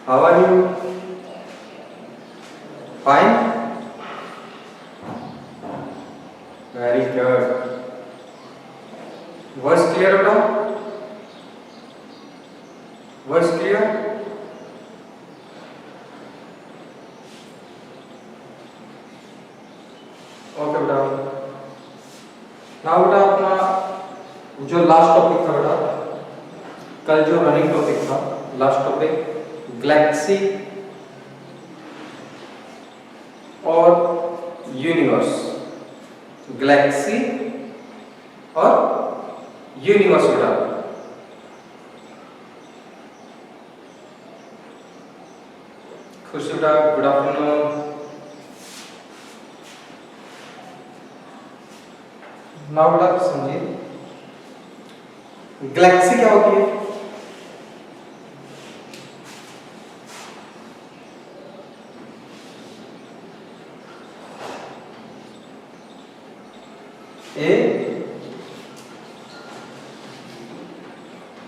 How are you? Fine? Very good. Voice clear बेटा? Voice clear? Okay बेटा. Now बेटा अपना जो लास्ट टॉपिक था बेटा, कल जो रनिंग टॉपिक था, लास्ट टॉपिक गैलेक्सी और यूनिवर्स. गैलेक्सी और यूनिवर्स बेटा. खुशी बेटा, गुड आफ्टरनून. नाउ बेटा समझिए, गैलेक्सी क्या होती है? A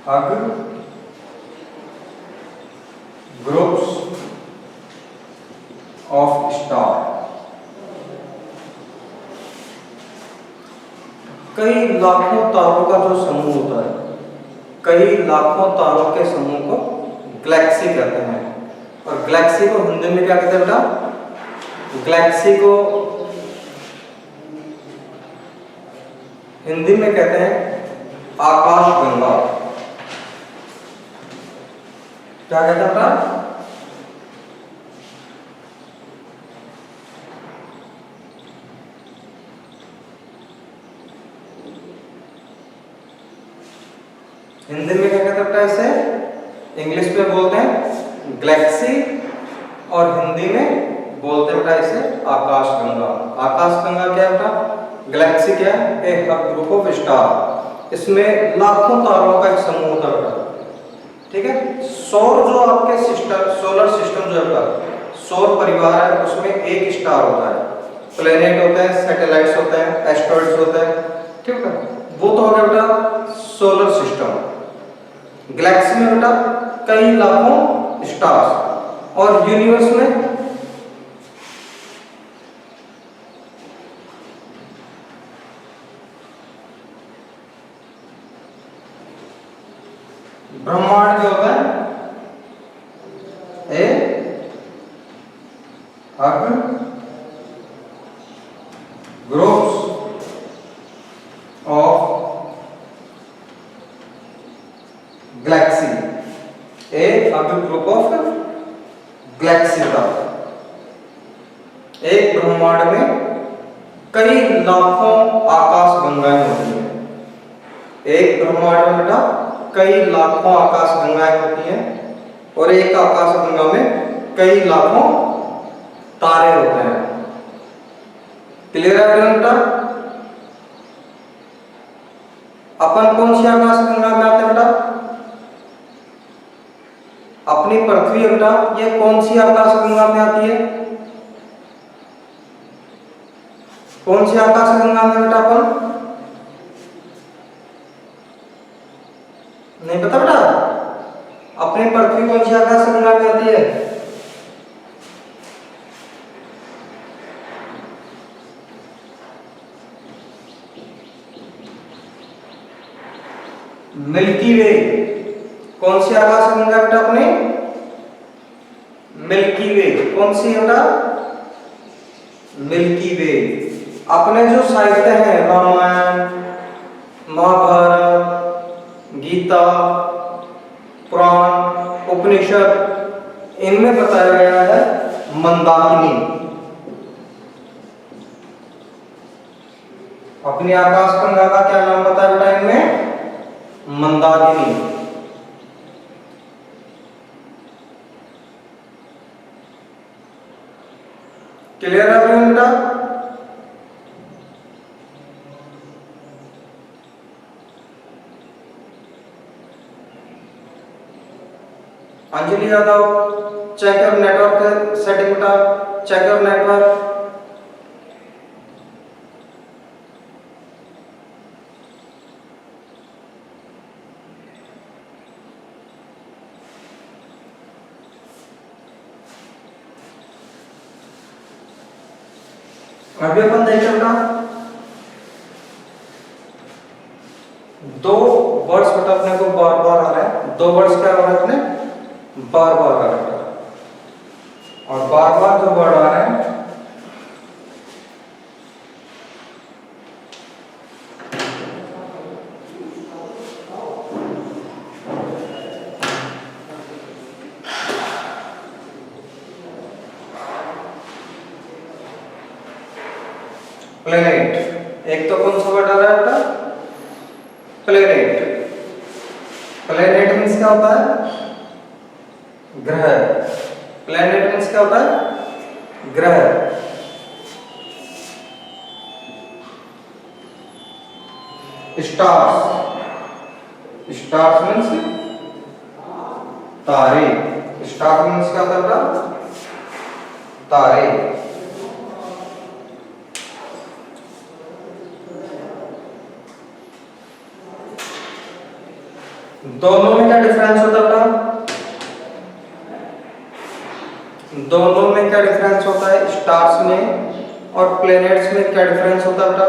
hug groups of star. कई लाखों तारों का जो समूह होता है, कई लाखों तारों के समूह को गैलेक्सी कहते हैं. और गैलेक्सी को हिंदी में क्या कहते हैं बेटा? गैलेक्सी को हिंदी में कहते हैं आकाशगंगा. क्या कहते हैं बेटा? हिंदी में क्या कहते हैं बेटा इसे? इंग्लिश में बोलते हैं गैलेक्सी और हिंदी में बोलते हैं बेटा इसे आकाशगंगा. आकाशगंगा क्या है बेटा? गैलेक्सी क्या है? ए ग्रुप ऑफ स्टार. इसमें लाखों तारों का एक समूह होता है बेटा. ठीक है. सौर जो आपके सिस्टम, सोलर सिस्टम जो है, सौर परिवार है, उसमें एक स्टार होता है, प्लेनेट होते हैं, सैटेलाइट्स होते हैं, एस्ट्रॉइड्स होते हैं. ठीक है. वो तो हो गया बेटा सोलर सिस्टम. गैलेक्सी में बेटा कई लाखों स्टार्स. और यूनिवर्स में ब्रह्मांड जो होता है, a huge groups of galaxy. A huge group of galaxy का. एक ब्रह्मांड में कई लाखों आकाश गंगाएं होती हैं. एक ब्रह्मांड में बेटा कई लाखों आकाश गंगाएं होती हैं. और एक आकाश गंगा में कई लाखों तारे होते हैं. क्लियर है बेटा? अपन कौन सी आकाश गंगा में आते हैं बेटा? अपनी पृथ्वी है बेटा, ये कौन सी आकाश गंगा में आती है? कौन सी आकाश गंगा में बेटा अपन? नहीं पता बेटा? अपनी पृथ्वी कौन सी आकाश गंगा में आती है? मिल्की वे. कौन सी आकाश गंगा बेटा अपनी? मिल्की वे. कौन सी है बेटा? मिल्की वे. अपने जो साहित्य है, रामायण, महाभारत, गीता, पुराण, उपनिषद, इनमें बताया गया है मंदाकिनी. अपनी आकाशगंगा का क्या नाम बताया बेटा इनमें? मंदाकिनी. क्लियर है बेटा? Anjali Yadav, check your network setting बेटा. Check your network. अभी अपन देखें बेटा, दो वर्ड्स बेटा अपने को बार बार आ रहे हैं, दो वर्ड्स क्या आ रहे हैं अपने बार बार आ रहे हैं, और बार बार जो वर्ड आ रहे हैं प्लेनेट, एक तो कौन सा वर्ड आ रहा है बेटा प्लेनेट। प्लेनेट मीन्स क्या होता है ग्रह, प्लेनेट मीन्स क्या होता है ग्रह। स्टार्स, स्टार्स मीन्स तारे, स्टार मीन्स क्या होता है तारे। दोनों में क्या डिफरेंस होता है, दोनों में क्या डिफरेंस होता है, स्टार्स में और प्लैनेट्स में क्या डिफरेंस होता है बेटा।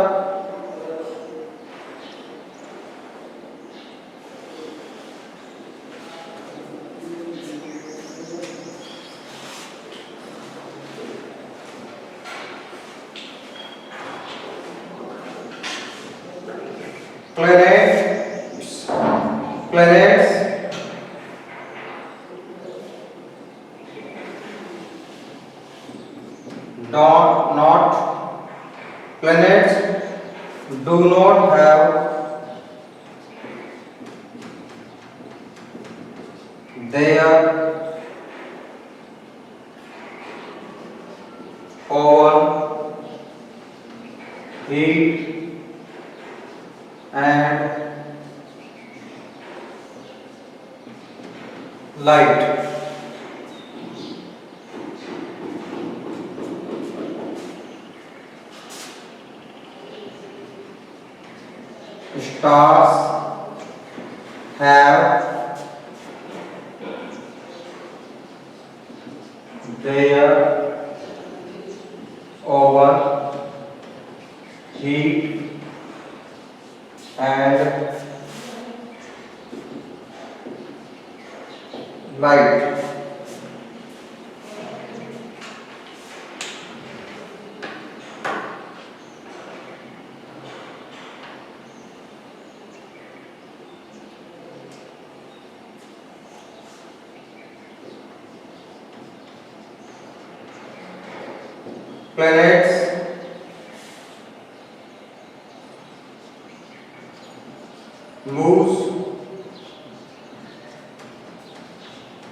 Planets, planets not planets do not have their own heat and light. Stars have their own heat and light. Planets moves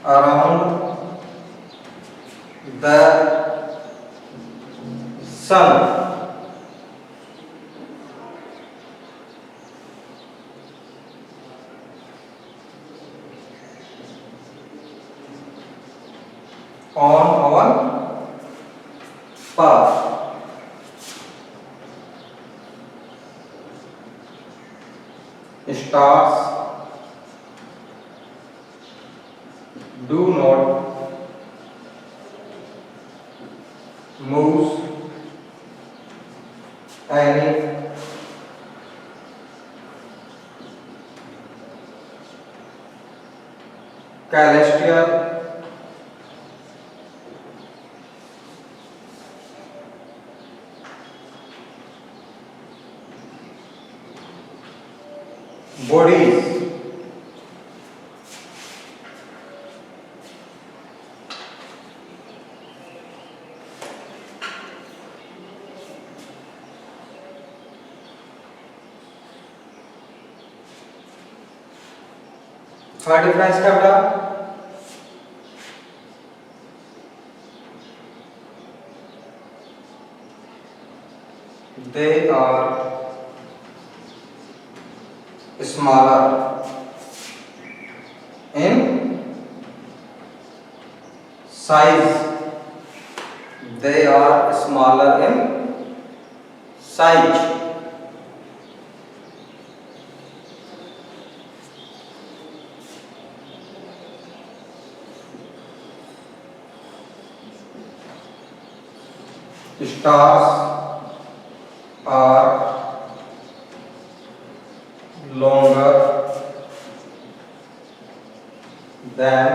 around the sun on our path. Stars do not move any celestial bodies. Third difference क्या बेटा, they are smaller in size, they are smaller in size. Stars are longer than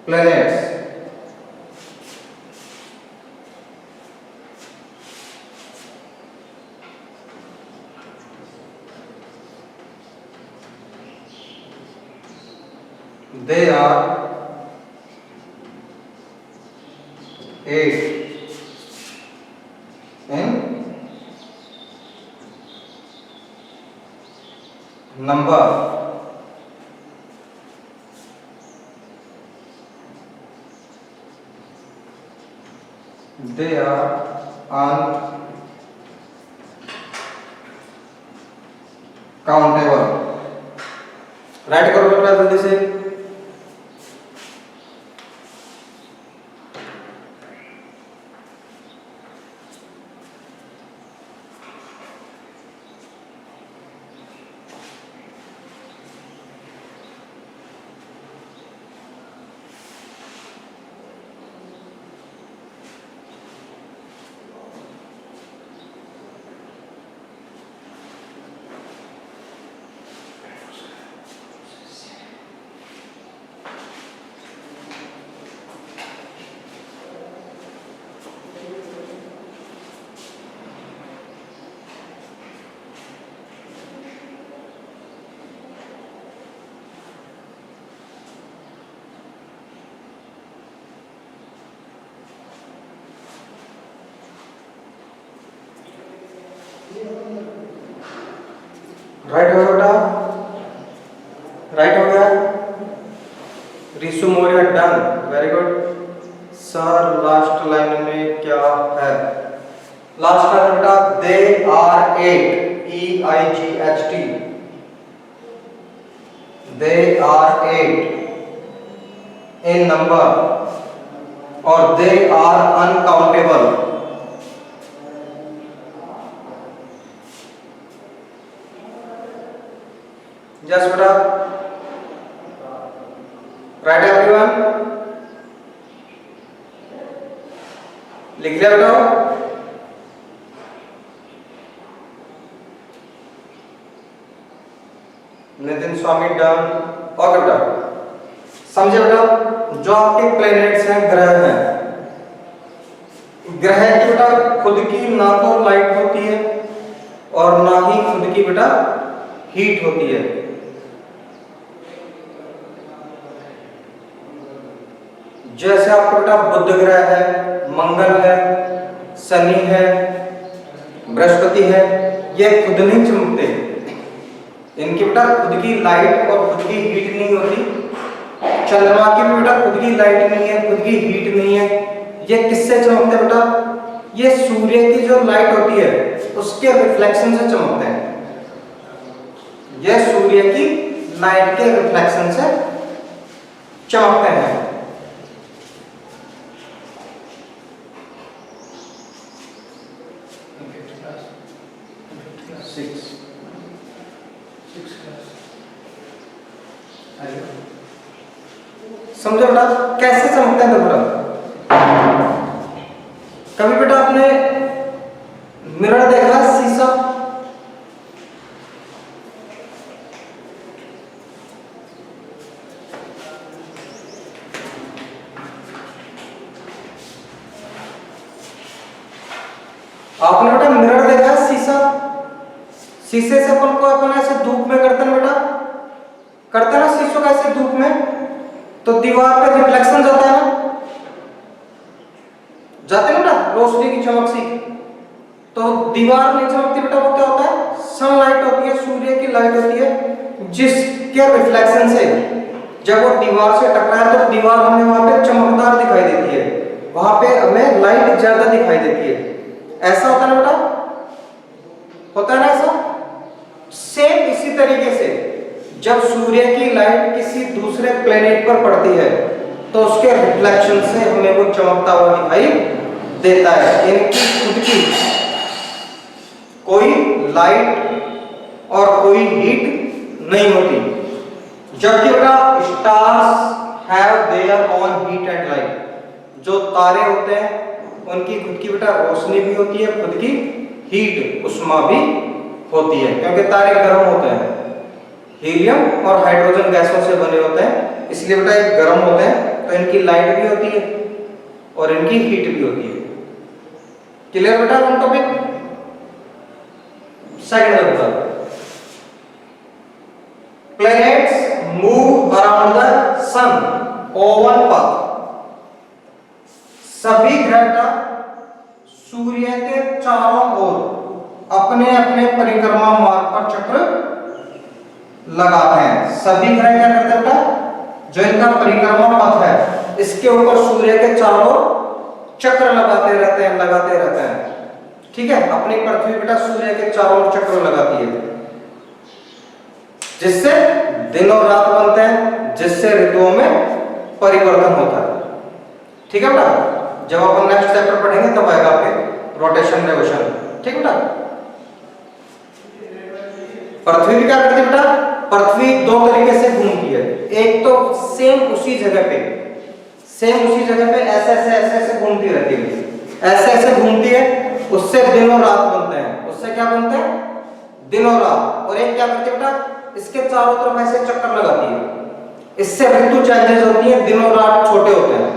planets. They are 8 in number. They are uncountable. Right करो बेटा जल्दी से। Right हो बेटा, right हो गया। Rishu Maurya done, very good. Sir last line में क्या है? लास्ट लाइन बेटा they are 8, EIGHT, they are 8 in number और दे आर अनकाउंटेबल। Yes बेटा, राइट एवरीवन, लिख लिया बेटा? नितिन स्वामी डन। ओके बेटा, समझे बेटा? जो आपके प्लैनेट्स हैं, ग्रह हैं, ग्रह की बेटा खुद की ना तो लाइट होती है और ना ही खुद की बेटा हीट होती है। जैसे आपका बेटा बुध ग्रह है, मंगल है, शनि है, बृहस्पति है, ये खुद नहीं चमकते। इनकी बेटा खुद की लाइट और खुद की हीट नहीं होती। चंद्रमा की भी बेटा खुद की लाइट नहीं है, खुद की हीट नहीं है। ये किससे चमकते हैं बेटा? ये सूर्य की जो लाइट होती है उसके रिफ्लेक्शन से चमकते हैं। ये सूर्य की लाइट के रिफ्लेक्शन से चमकते हैं। समझो बेटा कैसे चमकते हैं बेटा? कभी बेटा आपने मिरर देखा, शीशा? आपने बेटा मिरर देखा, शीशा? शीशे से अपन को अपन ऐसे धूप में करते हैं बेटा, करते हैं ना शीशों का ऐसे धूप में, तो दीवार पे रिफ्लेक्शन जाता है ना, जाते हैं ना रोशनी की चमक सी। तो दीवार नहीं चमकती बेटा, वो क्या होता है? सनलाइट होती है, सूर्य की लाइट होती है, जिसके रिफ्लेक्शन से जब वो दीवार से टकराए तो दीवार हमें वहां पे चमकदार दिखाई देती है, वहां पे हमें लाइट ज्यादा दिखाई देती है। ऐसा होता है ना बेटा, होता है ना ऐसा? सेम इसी तरीके से जब सूर्य की लाइट किसी दूसरे प्लेनेट पर पड़ती है तो उसके रिफ्लेक्शन से हमें वो चमकता हुआ दिखाई देता है। इनकी खुद की कोई लाइट और कोई हीट नहीं होती। जबकि बेटा stars have their own heat and light. जो तारे होते हैं उनकी खुद की बेटा रोशनी भी होती है, खुद की हीट उष्मा भी होती है, क्योंकि तारे गर्म होते हैं, हीलियम और हाइड्रोजन गैसों से बने होते हैं, इसलिए बेटा ये गर्म होते हैं, तो इनकी लाइट भी होती है और इनकी हीट भी होती है। क्लियर बेटा one topic? Second number, planets move around the sun own path. सभी ग्रह सूर्य के चारों ओर अपने अपने परिक्रमा मार्ग पर चक्र लगाते हैं। सभी ग्रह क्या करते हैं बेटा? जो इनका परिक्रमा पथ है इसके ऊपर सूर्य के चारों चक्र लगाते रहते हैं। ठीक है, अपनी पृथ्वी बेटा सूर्य के चारों ओर चक्र लगाती है, जिससे दिन और रात बनते हैं, जिससे ऋतुओं में परिवर्तन होता है। ठीक है बेटा, जब अपन नेक्स्ट चैप्टर पढ़ेंगे तब आएगा आपके रोटेशन रेवोल्यूशन। ठीक बेटा, पृथ्वी भी क्या करती है बेटा? पृथ्वी दो तरीके से घूमती है। एक तो सेम उसी जगह पे ऐसे घूमती रहती है, ऐसे घूमती है, उससे दिन और रात बनते हैं। उससे क्या बनते हैं? दिन और रात। और एक क्या करती है बेटा? इसके चारों तरफ ऐसे चक्कर लगाती है, इससे ऋतु चेंजेस होती है, दिन और रात छोटे होते हैं।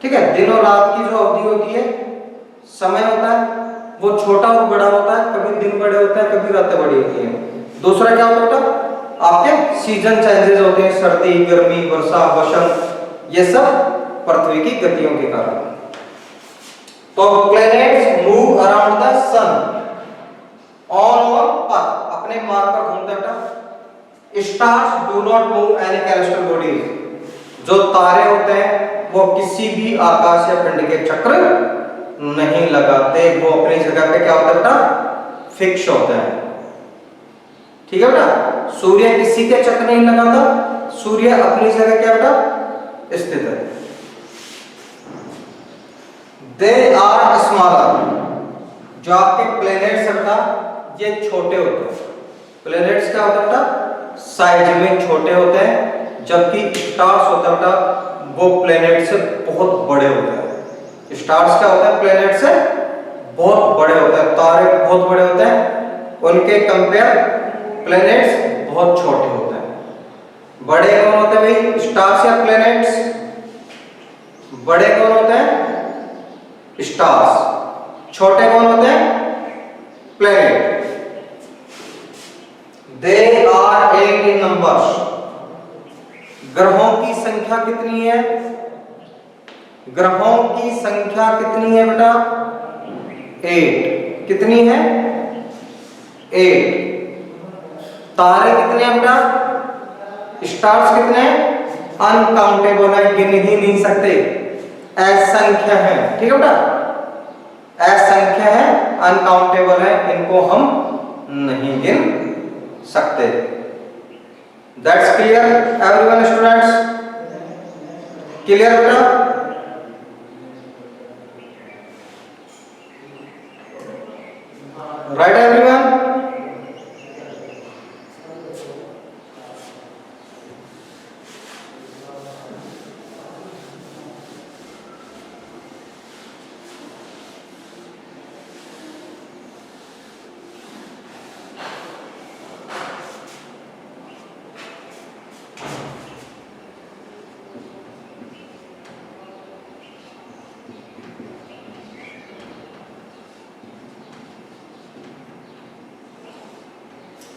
ठीक है, दिन और रात की जो अवधि होती है, समय होता है, वो छोटा और बड़ा होता है, कभी दिन बड़े होते हैं, कभी रातें बड़ी होती हैं। दूसरा क्या होता है? आपके सीजन चेंजेस होते हैं, सर्दी, गर्मी, वर्षा, वसंत, ये सब पृथ्वी की गतियों के कारण। तो planets move around the sun on one path, अपने मार्ग पर घूमते हैं। Stars do not move any celestial bodies, जो तारे होते हैं वो किसी भी आकाशीय पिंड के चक्र नहीं लगाते, वो अपनी जगह पे क्या होता है बेटा? फिक्स होते हैं। ठीक है बेटा, सूर्य किसी के चक्कर नहीं लगाता, सूर्य अपनी जगह क्या बेटा? स्थित है। दे आर स्मॉलर, जो आपके प्लैनेट्स बेटा ये छोटे होते हैं। प्लैनेट्स क्या होता है बेटा? साइज में छोटे होते हैं, जबकि स्टार्स होता है बेटा वो प्लैनेट से बहुत बड़े होते हैं। स्टार्स क्या होता है? प्लैनेट से बहुत बड़े होते हैं, तारे बहुत बड़े होते हैं, उनके कंपेयर प्लैनेट्स बहुत छोटे होते हैं। बड़े कौन होते हैं भाई? स्टार्स या प्लैनेट्स? बड़े कौन होते हैं? स्टार्स। छोटे कौन होते हैं? Planet. They are 8 in numbers। ग्रहों की संख्या कितनी है? ग्रहों की संख्या कितनी है बेटा? 8। कितनी है? 8। तारे कितने हैं बेटा? स्टार्स कितने हैं? अनकाउंटेबल है, गिन ही नहीं सकते, असंख्य है। ठीक है बेटा, असंख्य है, अनकाउंटेबल है, इनको हम नहीं गिन सकते। That's clear everyone students? Clear बेटा? Right everyone?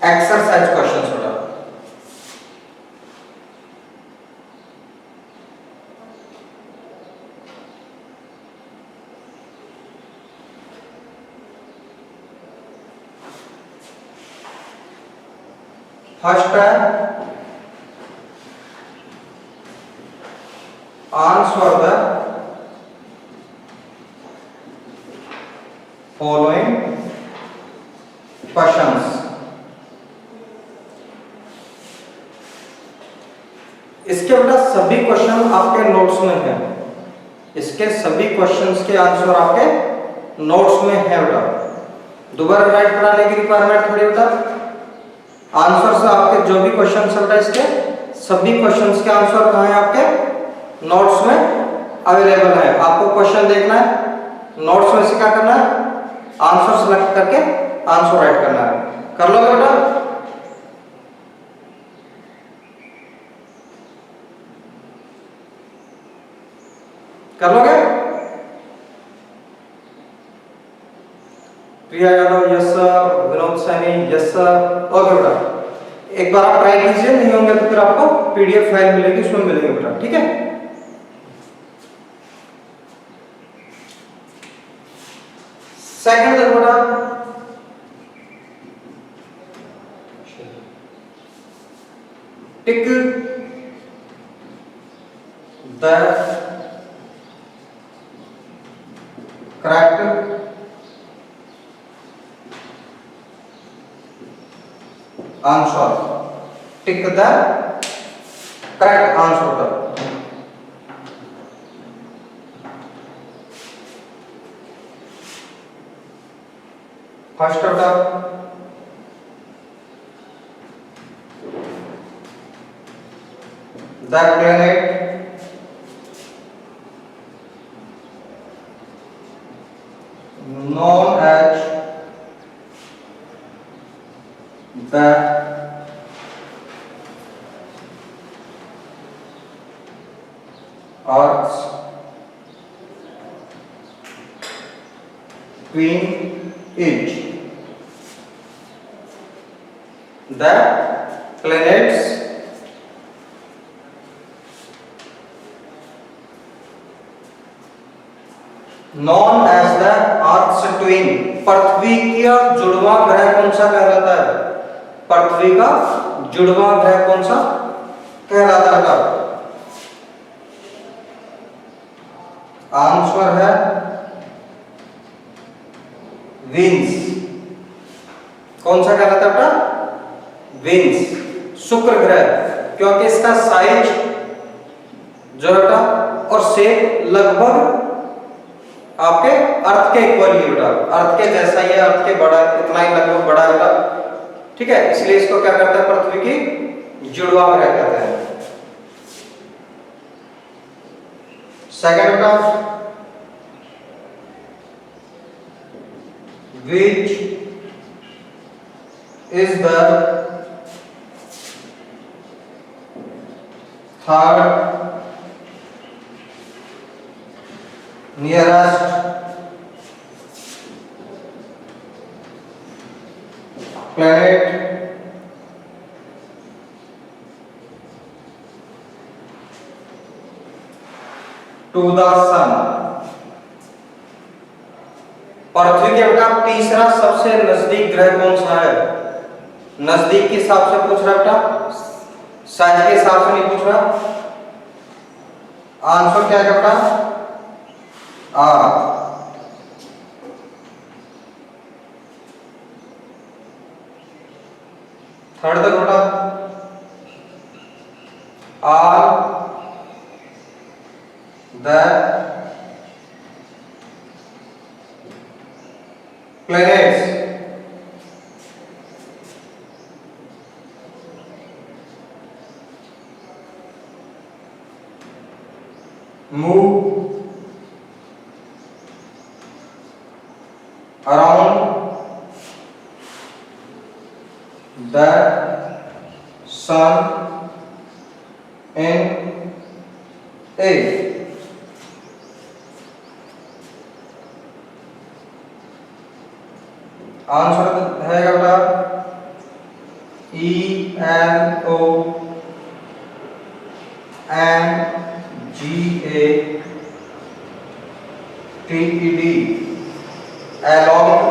एक्सरसाइज क्वेश्चन थोड़ा फर्स्ट है आंसर द फॉलोइंग क्वेश्चंस। इसके बेटा सभी क्वेश्चन आपके नोट्स में है, इसके सभी क्वेश्चंस के आंसर आपके नोट्स में है बेटा, दोबारा राइट कराने की रिक्वायरमेंट थोड़ी बेटा। आंसर से आपके जो भी क्वेश्चन है बेटा, इसके सभी क्वेश्चंस के आंसर कहाँ है? आपके नोट्स में अवेलेबल है। आपको क्वेश्चन देखना है, नोट्स में से क्या करना है, आंसर सेलेक्ट करके आंसर राइट करना है। कर लो बेटा, कर लोगे? Priya Yadav yes sir, Vinod Saini yes sir. Okay बेटा, एक बार आप ट्राई कीजिए, नहीं होंगे तो फिर आपको पीडीएफ फाइल मिलेगी, उसमें मिलेंगे बेटा, ठीक है। सेकंड देखो बेटा, tick the correct answer, tick the correct answer बेटा। फर्स्ट बेटा, the planet known as the Earth's twin is the planets known as the Earth's twin। पृथ्वी का जुड़वा ग्रह कौन सा कहलाता है? पृथ्वी का जुड़वा ग्रह कौन सा कहलाता है? आंसर है विंस। कौन सा कहलाता है बेटा? विंस, शुक्र ग्रह, क्योंकि इसका साइज जो है बेटा और शेप लगभग आपके अर्थ के इक्वल ही बेटा, अर्थ के जैसा ही है, अर्थ के बड़ा इतना ही लगभग बड़ा है बेटा, ठीक है। इसलिए इसको क्या करते हैं, पृथ्वी की जुड़वा ग्रह कहते हैं। सेकंड बेटा, which is the third nearest planet to the sun। पृथ्वी के बेटा तीसरा सबसे नजदीक ग्रह कौन सा है? नजदीक के हिसाब से पूछ रहा बेटा, साइज के हिसाब से नहीं पूछ रहा। आंसर क्या है बेटा? थर्ड तक बेटा, all the planets move around the sun in a answer है बेटा ELONGATED along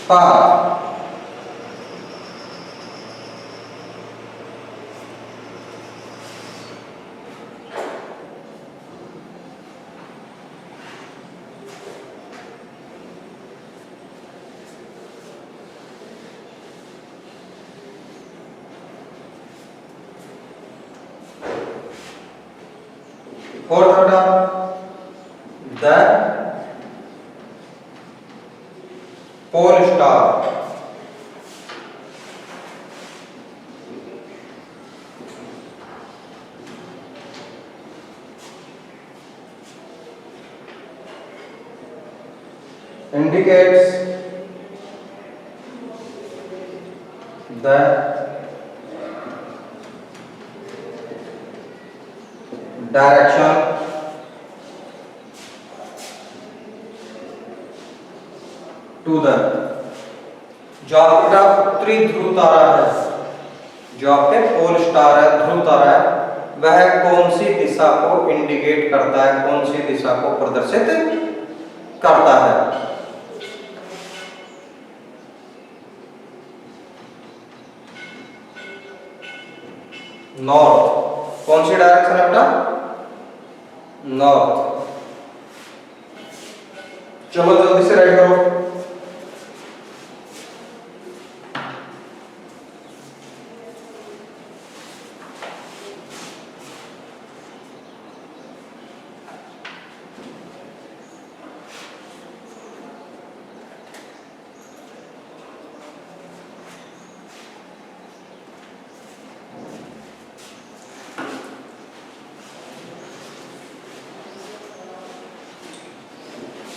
path। फोर्थ बेटा, the pole star. indicates the direction to the, जो आपका उत्तरी ध्रुव तारा है, जो आपके पोल स्टार है, ध्रुव तारा है, वह कौन सी दिशा को इंडिकेट करता है, कौन सी दिशा को प्रदर्शित करता है? नॉर्थ। कौन सी डायरेक्शन है बेटा? नॉर्थ। चलो जल्दी से राइट करो।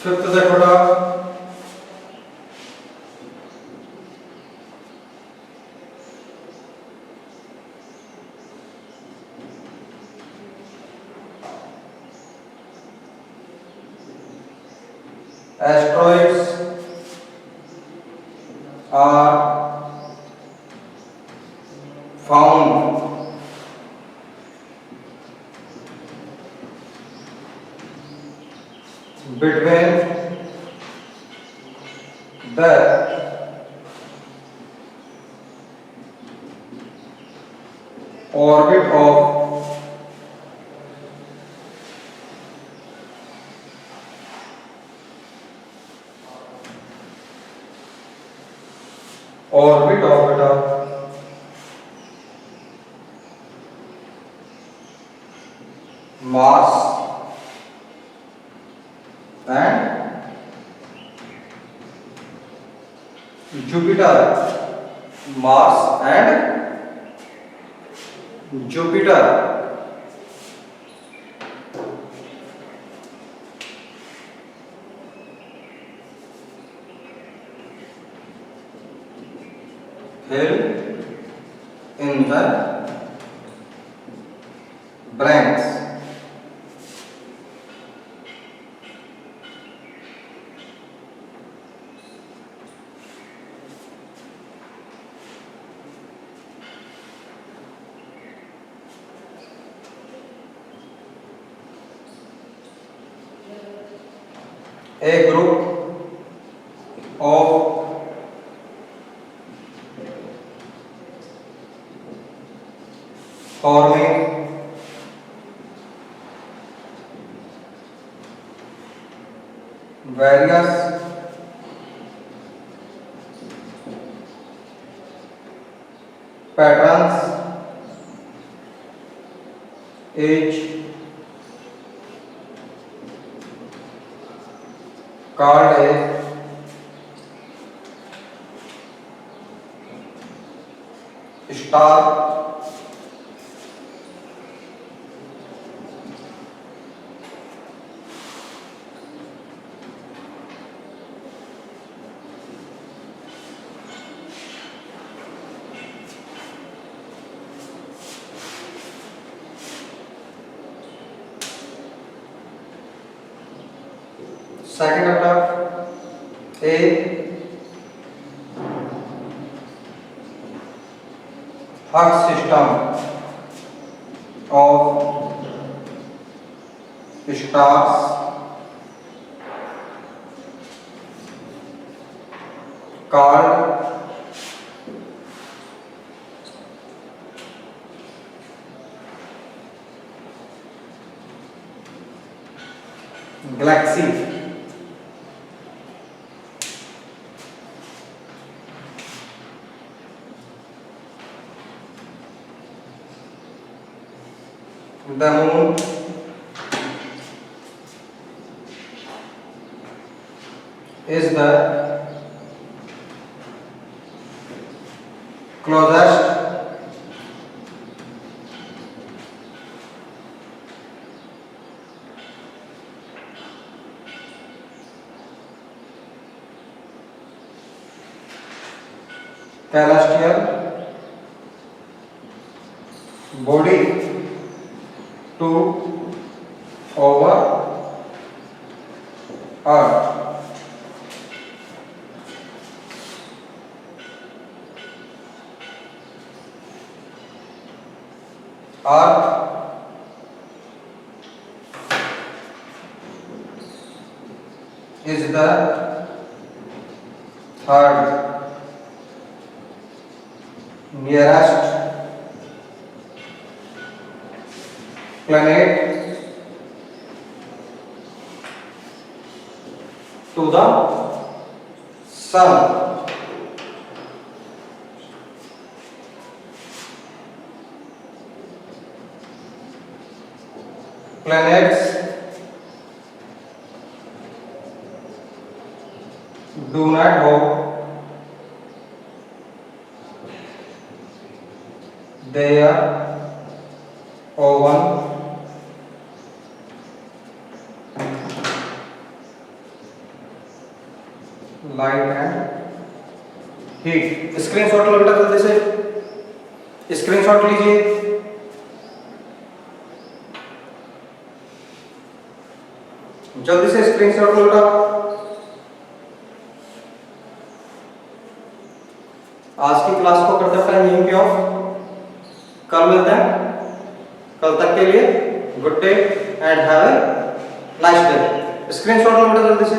फिफ्थ देखो बेटा, asteroids are found between the orbit of beta Mars and Jupiter. Mars and Jupiter. Fill in the blanks. A group of forming various patterns is called a star. Second attack, a Hughes system of stars called galaxy. The moon is the closest celestial body to over earth. Earth is the third nearest planet to the sun. Planets do not have their own light and heat. Screenshot लो बेटा जल्दी से, screenshot लीजिए। जल्दी से screenshot लो बेटा। आज की क्लास को कर देता है यहीं पे ऑफ। कल मिलते हैं। कल तक के लिए good day and have a nice day. Screenshot लो बेटा जल्दी से।